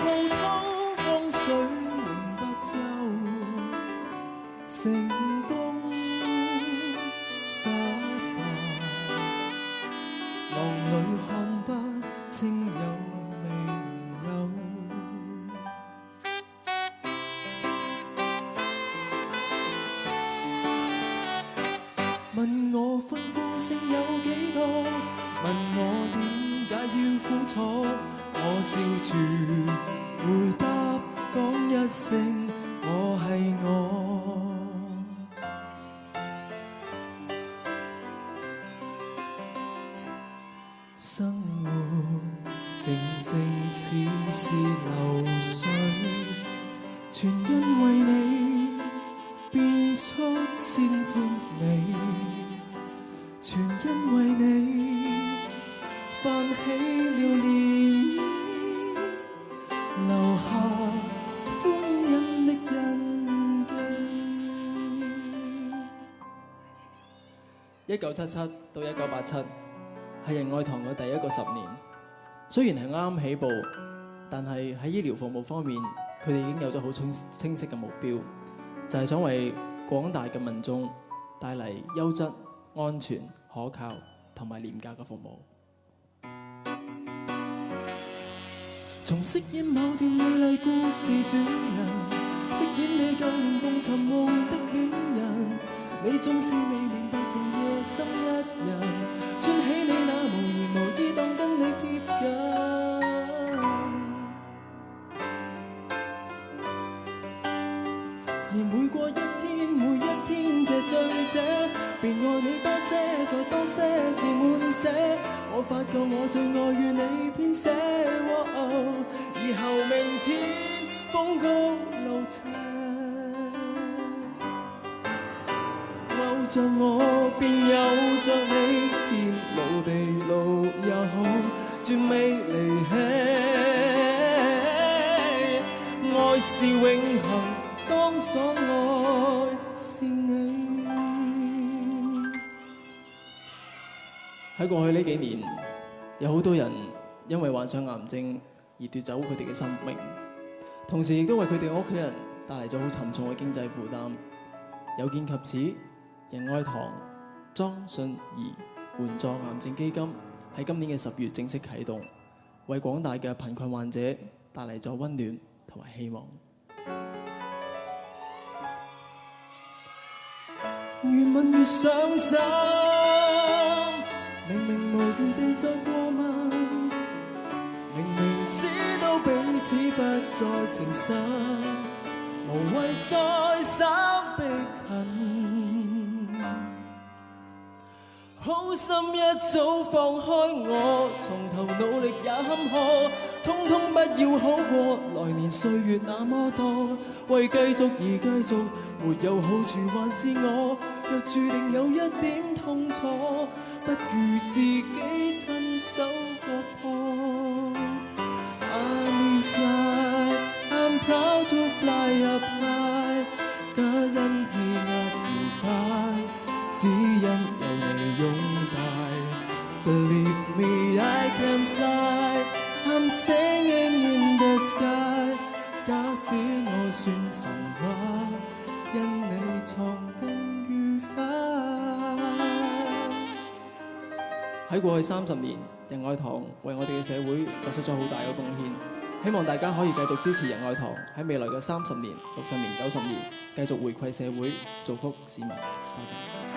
滔滔江水永不休，成功失敗，浪裏看不清有未有。問我歡呼聲有幾多？問我點解要苦楚？我笑住回答，講一聲我係我。生活靜靜似是流水，全因為你變出千般美，全因為你泛起了漣漪，留下歡欣的印記。1977到1987係仁愛堂嘅第一個10年，雖然係啱啱起步，但係喺醫療服務方面，佢哋已經有咗好清晰嘅目標，就係想為廣大嘅民眾帶嚟優質、安全、可靠同埋廉價嘅服務。從飾演某段美麗故事主人，飾演你舊年共尋夢的戀人，你總是未明白仍夜深一人，穿起你那無言無意當跟你貼近。而每過一天，每一天這醉者，便愛你多些，再多些字滿寫。我發覺我最愛與你編寫，以後明天風高路斜，勾着我便有着你，天老地老也好，絕未離棄。愛是永恆，當所愛是你。喺過去呢幾年，有好多人因為患上癌症而奪走佢哋嘅生命，同時亦都為佢哋嘅屋企人帶嚟咗好沉重嘅經濟負擔。有見及此，仁愛堂莊信儀援助癌症基金喺今年嘅10月正式啟動，為廣大嘅貧困患者帶嚟咗溫暖同埋希望。越問越傷心，明明無餘地再過問，明明知道彼此不再情深，無謂再三逼近。好心一早放開我，從頭努力也坎坷，通通不要好過。來年歲月那麼多，為繼續而繼續，沒有好處還是我。若注定有一點痛楚，不如自己親手割破。I'm fly, I'm proud to fly up high， 假因氣壓搖擺，只因有你擁戴。Believe me, I can fly, I'm singing in the sky。假使我算神話，因你創更愉快。喺過去30年，仁愛堂為我哋嘅社會作出咗好大嘅貢獻，希望大家可以繼續支持仁愛堂喺未來嘅30年、60年、90年，繼續回饋社會，造福市民。多謝。